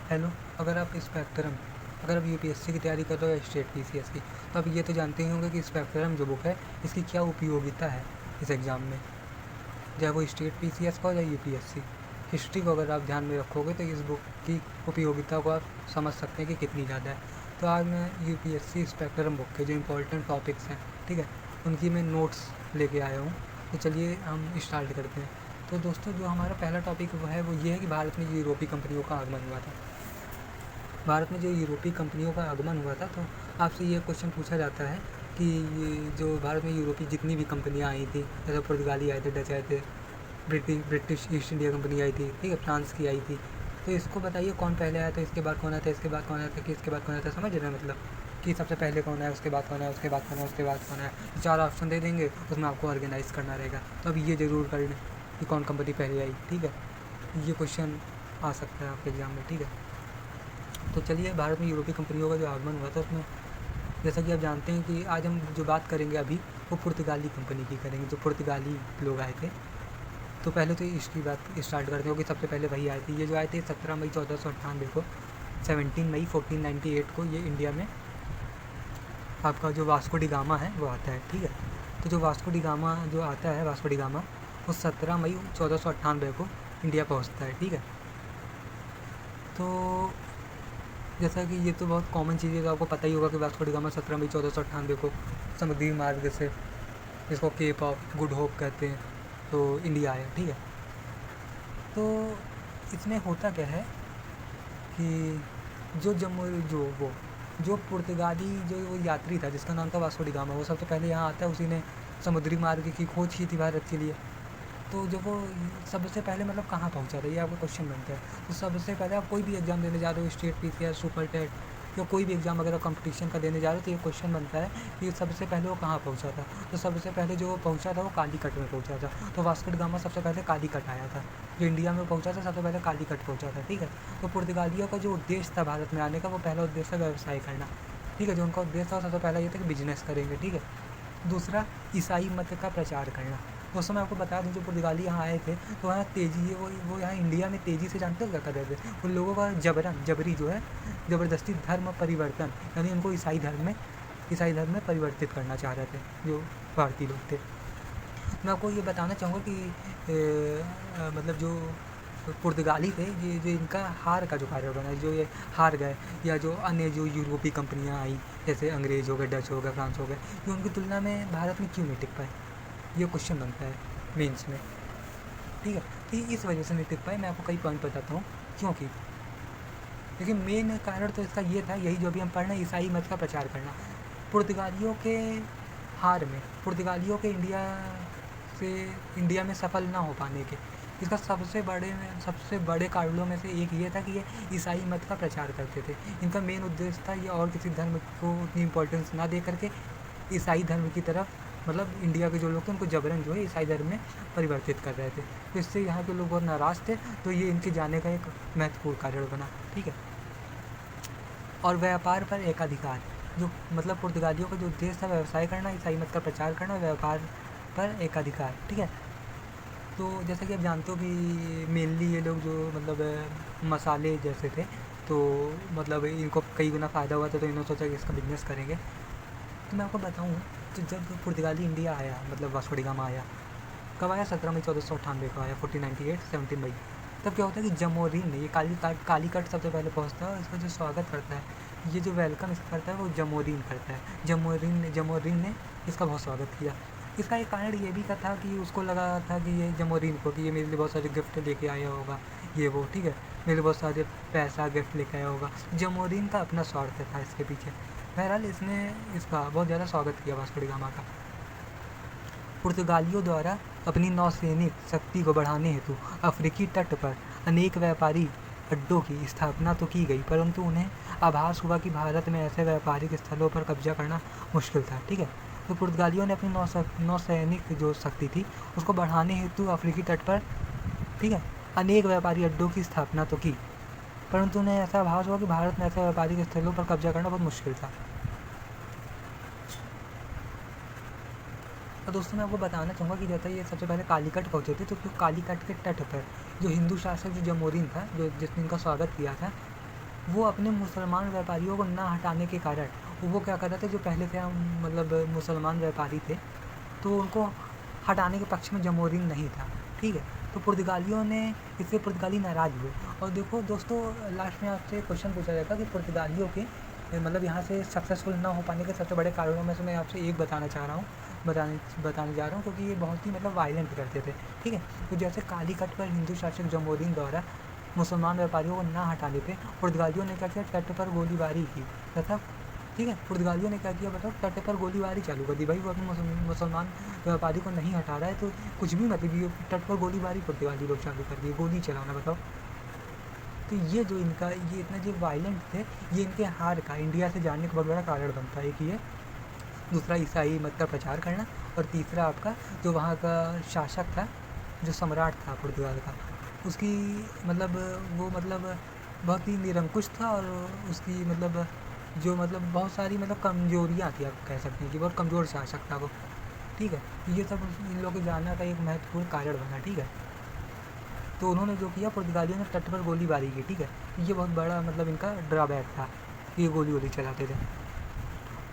Hello. अगर आप spectrum अगर आप यूपीएससी की तैयारी कर रहे हो या स्टेट पीसीएस की, तो आप ये तो जानते ही होंगे कि स्पेक्ट्रम जो बुक है इसकी क्या उपयोगिता है इस एग्ज़ाम में, चाहे वो स्टेट पीसीएस का हो या यूपीएससी। हिस्ट्री को अगर आप ध्यान में रखोगे तो इस बुक की उपयोगिता को आप समझ सकते हैं कि कितनी ज़्यादा है। तो आज मैं यूपीएससी स्पेक्ट्रम बुक के जो इम्पोर्टेंट टॉपिक्स हैं, ठीक है, उनकी मैं नोट्स लेके आया हूँ। तो चलिए हम स्टार्ट करते हैं। तो दोस्तों, जो हमारा पहला टॉपिक वो ये है कि भारत में यूरोपीय कंपनियों का आगमन हुआ था। भारत में जो यूरोपीय कंपनियों का आगमन हुआ था, तो आपसे ये क्वेश्चन पूछा जाता है कि ये जो भारत में यूरोपीय जितनी भी कंपनियां आई थी, जैसे पुर्तगाली आए थे, डच आए थे, ब्रिटिश ईस्ट इंडिया कंपनी आई थी, ठीक है, फ्रांस की आई थी, तो इसको बताइए कौन पहले आया था, इसके बाद कौन आया था, इसके बाद कौन आया था, कि इसके बाद कौन आया था। समझ रहे हैं मतलब कि सबसे पहले कौन है, उसके बाद कौन है, उसके बाद कौन है, उसके बाद कौन है। तो 4 ऑप्शन दे देंगे, उसमें आपको ऑर्गेनाइज करना रहेगा। तो अब ये ज़रूर कर लें कि कौन कंपनी पहले आई, ठीक है। ये क्वेश्चन आ सकता है आपके एग्ज़ाम में, ठीक है। तो चलिए, भारत में यूरोपीय कंपनियों का जो आगमन हुआ था उसमें, जैसा कि आप जानते हैं कि आज हम जो बात करेंगे अभी, वो पुर्तगाली कंपनी की करेंगे, जो पुर्तगाली लोग आए थे। तो पहले तो इसकी बात स्टार्ट करते हो कि सबसे पहले वही आए थे। ये जो आए थे 17 मई 1498 को, 17 मई 1498 को ये इंडिया में आपका जो वास्को डी गामा है वो आता है, ठीक है। तो जो वास्को डी गामा जो आता है, वास्को डी गामा, वो 17 मई 1498 को इंडिया पहुंचता है, ठीक है। तो जैसा कि ये तो बहुत कॉमन चीज़ है, तो आपको पता ही होगा कि वास्को डी गामा 17 मई 1498 को समुद्री मार्ग से, जिसको केप ऑफ गुड होप कहते हैं, तो इंडिया आया, ठीक है। तो इसमें होता क्या है कि जो जम्मू जो वो जो पुर्तगाली जो वो यात्री था जिसका नाम था वास्को डी गामा, वो सबसे पहले यहाँ आता है। उसी ने समुद्री मार्ग की खोज की थी भारत के लिए। तो जब वो सबसे पहले मतलब कहाँ पहुँचा था, ये आपका क्वेश्चन बनता है। तो सबसे पहले आप कोई भी एग्ज़ाम देने जा रहे हो, स्टेट पीसीएस, सुपर टेट, या कोई भी एग्ज़ाम अगर आप कंपटीशन का देने जा रहे हो, तो ये क्वेश्चन बनता है कि सबसे पहले वो कहाँ पहुँचा था। तो सबसे पहले जो वो पहुँचा था वो कालीकट में पहुँचा था। तो वास्को डी गामा सबसे पहले कालीकट आया था। जो इंडिया में पहुँचा था सबसे पहले कालीकट पहुँचा था, ठीक है। तो पुर्तगालियों का जो उद्देश्य था भारत में आने का, वो पहला उद्देश्य था व्यवसाय करना, ठीक है। जो उनका उद्देश्य था सबसे पहला ये था कि बिजनेस करेंगे, ठीक है। दूसरा, ईसाई मत का प्रचार करना। उस समय आपको बता दूं, जो पुर्तगाली यहाँ आए थे, तो वहाँ तेज़ी वो यहाँ इंडिया में तेज़ी से, जानते हो क्या कर रहे थे, उन लोगों का जबरी जो है, ज़बरदस्ती धर्म परिवर्तन, यानी उनको ईसाई धर्म में परिवर्तित करना चाह रहे थे जो भारतीय लोग थे। मैं आपको ये बताना चाहूँगा कि मतलब जो पुर्तगाली थे, ये जो इनका हार का जो कारण बना, जो ये हार गए, या जो अन्य जो यूरोपीय कंपनियाँ आई, जैसे अंग्रेज़ हो गए, डच हो गए, फ्रांस हो गए, ये उनकी तुलना में भारत में क्यों नहीं टिक पाए, ये क्वेश्चन बनता है मेंस में, ठीक है। तो इस वजह से नहीं टिक पाए। मैं आपको कई पॉइंट बताता हूँ क्योंकि, लेकिन मेन कारण तो इसका ये था, यही जो अभी हम पढ़ रहे हैं, ईसाई मत का प्रचार करना। पुर्तगालियों के हार में, पुर्तगालियों के इंडिया में सफल ना हो पाने के, इसका सबसे बड़े कारणों में से एक ये था कि ये ईसाई मत का प्रचार करते थे। इनका मेन उद्देश्य था ये और किसी धर्म को उतनी इम्पोर्टेंस ना दे करके ईसाई धर्म की तरफ, मतलब इंडिया के जो लोग थे उनको जबरन जो है ईसाई धर्म में परिवर्तित कर रहे थे। तो इससे यहाँ के लोग बहुत नाराज़ थे, तो ये इनके जाने का एक महत्वपूर्ण कारण बना, ठीक है। और व्यापार पर एकाधिकार, जो मतलब पुर्तगालियों का जो उद्देश्य था व्यवसाय करना, ईसाई मत का प्रचार करना, व्यापार पर एकाधिकार, ठीक है। तो जैसा कि आप जानते हो कि मेनली ये लोग जो मतलब मसाले जैसे थे, तो मतलब इनको कई गुना फ़ायदा हुआ था, तो इन्होंने सोचा कि इसका बिजनेस करेंगे। तो मैं आपको बताऊँ, तो जब पुर्तगाली इंडिया आया, मतलब वास्को डी गामा आया, कब आया, 17 मई 1498 को आया, 1498 17 मई। तब क्या होता है कि जमोरीन ने, ये कालीकट सबसे पहले पहुँचता है, और इसका जो स्वागत करता है, ये जो वेलकम इसका करता है, वो जमोरीन करता है। जमोरीन ने इसका बहुत स्वागत किया। इसका एक कारण ये भी का था कि उसको लगा था कि ये जमोरीन को, कि ये मेरे लिए बहुत सारे गिफ्ट लेके आया होगा, ये वो, ठीक है, मेरे लिए बहुत सारे पैसा गिफ्ट लेके आया होगा। जमोरीन का अपना स्वार्थ था इसके पीछे। बहरहाल इसने इसका बहुत ज़्यादा स्वागत किया वास्को डी गामा का। पुर्तगालियों द्वारा अपनी नौसैनिक शक्ति को बढ़ाने हेतु अफ्रीकी तट पर अनेक व्यापारी अड्डों की स्थापना तो की गई, परंतु उन्हें आभास हुआ कि भारत में ऐसे व्यापारिक स्थलों पर कब्जा करना मुश्किल था, ठीक है। तो पुर्तगालियों ने अपनी नौसैनिक जो शक्ति थी उसको बढ़ाने हेतु अफ्रीकी तट पर, ठीक है, अनेक व्यापारी अड्डों की स्थापना तो की, परंतु उन्हें ऐसा आभास हुआ कि भारत में ऐसे व्यापारिक स्थलों पर कब्जा करना बहुत मुश्किल था। और दोस्तों, मैं आपको बताना चाहूँगा कि जैसा ये सबसे पहले कालीकट पहुँचे थे, तो कालीकट के तट पर जो हिंदू शासक जो जमोरीन था, जो जिसने इनका स्वागत किया था, वो अपने मुसलमान व्यापारियों को ना हटाने के कारण वो क्या कर रहे थे, जो पहले से हम मतलब मुसलमान व्यापारी थे तो उनको हटाने के पक्ष में जमोरिन नहीं था, ठीक है। तो पुर्तगालियों ने, इससे पुर्तगाली नाराज़ हुए। और देखो दोस्तों, लास्ट में आपसे क्वेश्चन पूछा जाएगा कि पुर्तगालियों के मतलब यहाँ से सक्सेसफुल ना हो पाने के सबसे बड़े कारणों में से मैं आपसे एक बताना चाह रहा हूँ, बताने जा रहा हूँ, क्योंकि ये बहुत ही मतलब वायलेंट करते थे, ठीक है। तो जैसे कालीकट पर हिंदू शासक जमोरिन द्वारा मुसलमान व्यापारियों को ना हटाने पे पुर्तगालियों ने क्या किया, तट पर गोलीबारी की तथा, ठीक है, पुर्तगालियों ने क्या किया बताओ, तट पर गोलीबारी चालू कर दी। भाई वो अपने मुसलमान व्यापारी को नहीं हटा रहा है तो कुछ भी मतलब ये तट पर गोलीबारी पुर्तगाली लोग चालू कर दिए, गोली चलाना, बताओ। तो ये जो इनका ये इतना जो वायलेंट थे, ये इनके हार का इंडिया से जाने का बहुत बड़ा कारण बनता है कि ये दूसरा ईसाई मत का प्रचार करना, और तीसरा आपका जो वहाँ का शासक था, जो सम्राट था पुर्तगाल का, उसकी मतलब वो मतलब बहुत ही निरंकुश था, और उसकी मतलब जो मतलब बहुत सारी मतलब कमजोरियाँ थी, आप कह सकते हैं कि बहुत कमज़ोर शासक था वो, ठीक है। ये सब इन लोगों के जानने का एक महत्वपूर्ण कारण बना, ठीक है। तो उन्होंने जो किया, पुर्तगालियों ने तट पर गोलीबारी की, ठीक है। ये बहुत बड़ा मतलब इनका ड्रॉबैक था, ये गोली चलाते थे।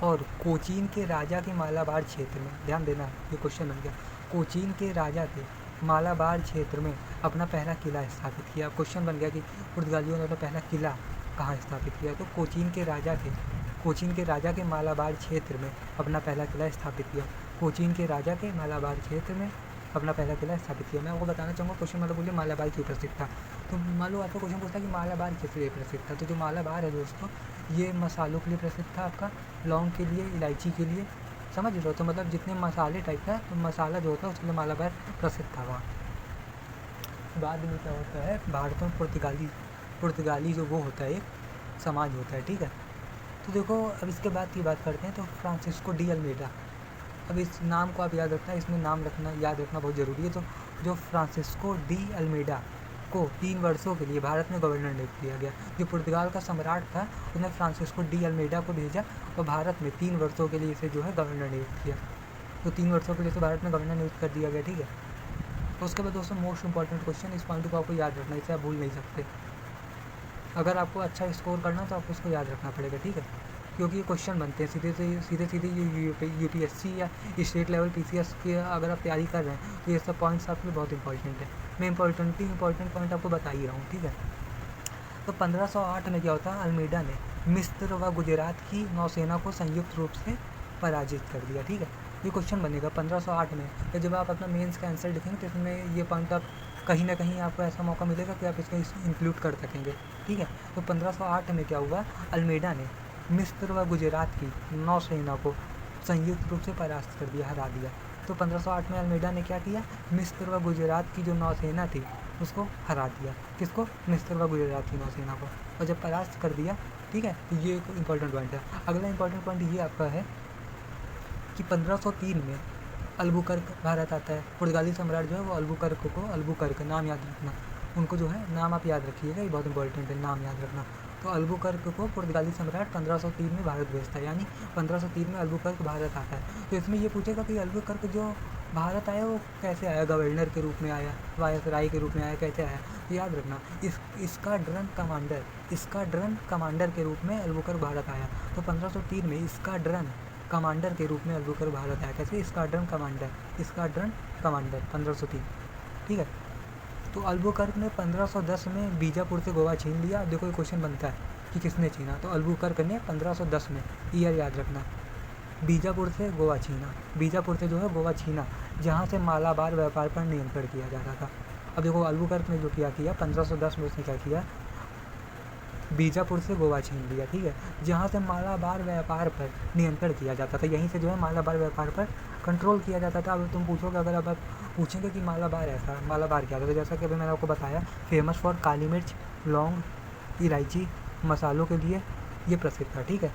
और कोचीन के राजा के मालाबार क्षेत्र में, ध्यान देना ये क्वेश्चन बन गया, कोचीन के राजा के मालाबार क्षेत्र में अपना पहला किला स्थापित किया। क्वेश्चन बन गया कि पुर्तगालियों ने अपना पहला किला कहाँ स्थापित किया, तो कोचीन के राजा के मालाबार क्षेत्र में अपना पहला किला स्थापित किया। कोचीन के राजा के मालाबार क्षेत्र में अपना पहला किला स्थापित किया। मैं आपको बताना चाहूँगा, क्वेश्चन मतलब बोलिए मालाबार क्यों प्रसिद्ध था। तो मान लो आपको क्वेश्चन पूछता है कि मालाबार किस लिए प्रसिद्ध था, तो जो मालाबार है दोस्तों, ये मसालों के लिए प्रसिद्ध था, आपका लौंग के लिए, इलायची के लिए, समझ रहे हो। तो मतलब जितने मसाले टाइप का, तो मसाला जो होता है उसके लिए मालाबार प्रसिद्ध था वहाँ। बाद में क्या होता है, भारत में पुर्तगाली जो वो होता है, एक समाज होता है, ठीक है। तो देखो अब इसके बाद की बात करते हैं, तो फ्रांसिस्को डी अल्मेडा, अब इस नाम को आप याद रखना, इसमें नाम याद रखना बहुत ज़रूरी है। तो जो फ्रांसिस्को डी अल्मेडा को 3 वर्षों के लिए भारत में गवर्नर नियुक्त किया गया। जो पुर्तगाल का सम्राट था, उसने फ्रांसिस्को डी अल्मेडा को भेजा और भारत में 3 वर्षों के लिए इसे जो है गवर्नर नियुक्त किया। तो 3 वर्षों के लिए तो भारत में गवर्नर नियुक्त कर दिया गया, ठीक है। तो उसके बाद दोस्तों मोस्ट इंपॉर्टेंट क्वेश्चन, इस पॉइंट को आपको याद रखना, इसे आप भूल नहीं सकते। अगर आपको अच्छा स्कोर करना तो आपको इसको याद रखना पड़ेगा, ठीक है, क्योंकि ये क्वेश्चन बनते हैं सीधे ये यूपीएससी या स्टेट लेवल पीसीएस की अगर आप तैयारी कर रहे हैं तो ये सब पॉइंट्स आपके लिए बहुत इंपॉर्टेंट है। मैं इंपॉर्टेंट पॉइंट आपको बता ही रहा हूँ, ठीक है। तो 1508 में क्या होता है, अल्मेडा ने मिस्र व गुजरात की नौसेना को संयुक्त रूप से पराजित कर दिया, ठीक है। ये क्वेश्चन बनेगा 1508 में, या जब आप अपना मेंस का आंसर लिखेंगे तो इसमें ये पॉइंट आप कहीं ना कहीं आपको ऐसा मौका मिलेगा कि आप इसको इंक्लूड कर सकेंगे, ठीक है। तो 1508 में क्या हुआ, अल्मेडा ने मिस्र व गुजरात की नौसेना को संयुक्त रूप से परास्त कर दिया, हरा दिया। तो 1508 में अल्मेडा ने क्या किया, मिस्र व गुजरात की जो नौसेना थी उसको हरा दिया। किसको, मिस्र व गुजरात की नौसेना को। और जब परास्त कर दिया, ठीक है, तो ये एक इंपॉर्टेंट पॉइंट है। अगला इंपॉर्टेंट पॉइंट ये आपका है कि 1503 में अल्बुकर्क भारत आता है। पुर्तगाली सम्राट जो है वो अल्बुकर्क नाम याद रखना, उनको जो है नाम आप याद रखिएगा, ये बहुत इंपॉर्टेंट है, नाम याद रखना। तो अल्बुकर्क को पुर्तगाली सम्राट 1503 में भारत भेजता है, यानी 1503 में अल्बुकर्क भारत आता है। तो इसमें ये पूछेगा कि अल्बुकर्क जो भारत आया वो कैसे आया, गवर्नर के रूप में आया, वायसराय के रूप में आया, कैसे आया। तो याद रखना, इसका ड्रन कमांडर के रूप में अल्बुकर्क भारत आया। तो 1503 में इसका ड्रन कमांडर के रूप में अल्बुकर्क भारत आया। कैसे, स्क्वाड्रन कमांडर 1503, ठीक है। तो अल्बुकर्क ने 1510 में बीजापुर से गोवा छीन लिया। देखो ये क्वेश्चन बनता है कि किसने छीना, तो अल्बुकर्क ने 1510 में, ईयर याद रखना, बीजापुर से गोवा छीना, बीजापुर से जो है गोवा छीना, जहाँ से मालाबार व्यापार पर नियंत्रण किया जाता था। अब देखो अल्बुकर्क ने जो किया 1510 में उसने क्या किया, बीजापुर से गोवा छीन लिया, ठीक है, जहाँ से मालाबार व्यापार पर नियंत्रण किया जाता था। यहीं से जो है मालाबार व्यापार पर कंट्रोल किया जाता था। अब तुम पूछोगे, अगर अब आप पूछेंगे कि मालाबार क्या था, तो जैसा कि अभी मैंने आपको बताया, फेमस फॉर काली मिर्च, लौंग, इलायची, मसालों के लिए ये प्रसिद्ध था, ठीक है।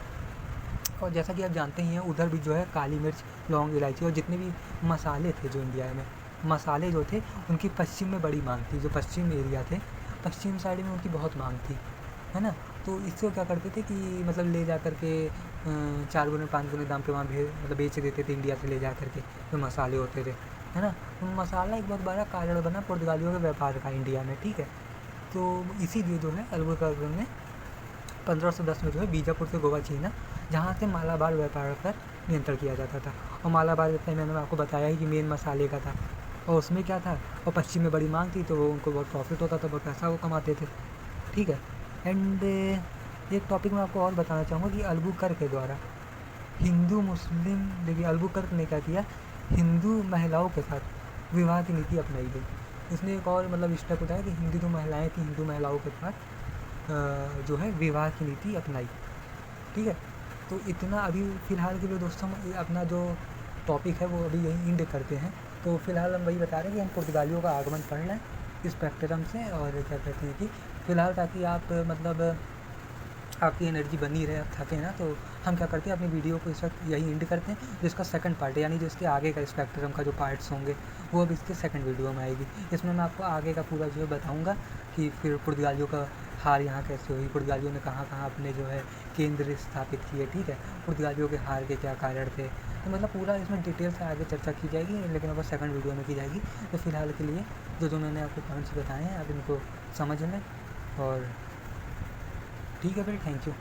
और जैसा कि आप जानते ही हैं, उधर भी जो है काली मिर्च, लौंग, इलायची और जितने भी मसाले थे जो इंडिया में, मसाले जो थे उनकी पश्चिम में बड़ी मांग थी। जो पश्चिम एरिया थे, पश्चिम साइड में उनकी बहुत मांग थी, है ना। तो इससे क्या करते थे कि मतलब ले जा कर के 4 गुने 5 गुने दाम पे वहाँ मतलब बेच देते थे इंडिया से ले जा कर के, जो मसाले होते थे, है ना। तो मसाला एक बहुत बड़ा कारण बना पुर्तगालियों के व्यापार का इंडिया में, ठीक है। तो इसीलिए जो है अल्बुकर्क ने 1510 में जो है बीजापुर से गोवा चीना, जहाँ से मालाबार व्यापार पर नियंत्रण किया जाता था। और मालाबार जैसे मैंने आपको बताया ही कि मेन मसाले का था, और उसमें क्या था, और पश्चिम में बड़ी मांग थी तो वो उनको बहुत प्रॉफिट होता था, बहुत पैसा वो कमाते थे। ठीक है। एंड एक टॉपिक मैं आपको और बताना चाहूँगा कि अल्बुकर्क के द्वारा हिंदू मुस्लिम, देखिए अल्बुकर्क ने क्या किया, हिंदू महिलाओं के साथ विवाह की नीति अपनाई गई। इसने एक और मतलब स्टेप उठाया कि हिंदू जो महिलाएँ थी, हिंदू महिलाओं के साथ जो है विवाह की नीति अपनाई। ठीक है। तो इतना अभी फ़िलहाल के लिए दोस्तों हम अपना जो टॉपिक है वो अभी यहीं एंड करते हैं। तो फ़िलहाल हम वही बता रहे हैं कि हम पुर्तगालियों का आगमन पढ़ लें इस स्पेक्ट्रम से, और क्या कहते हैं कि फ़िलहाल ताकि आप मतलब आपकी एनर्जी बनी रहे, आप थके ना, तो हम क्या करते हैं अपनी वीडियो को इस वक्त यही एंड करते हैं। जिसका सेकंड पार्ट है, यानी जो इसके आगे का स्पेक्ट्रम का जो पार्ट्स होंगे वो अब इसके सेकंड वीडियो में आएगी। इसमें मैं आपको आगे का पूरा जो है बताऊँगा कि फिर पुर्तगालियों का हार यहाँ कैसे हुई, पुर्तगालियों ने कहाँ कहाँ अपने जो है केंद्र स्थापित किए। ठीक है। पुर्तगालियों के हार के क्या कारण थे, तो मतलब पूरा इसमें डिटेल से आगे चर्चा की जाएगी, लेकिन अब सेकंड वीडियो में की जाएगी। तो फिलहाल के लिए जो मैंने आपको पॉइंट्स बताए हैं आप इनको समझ लें, और ठीक है फिर, थैंक यू।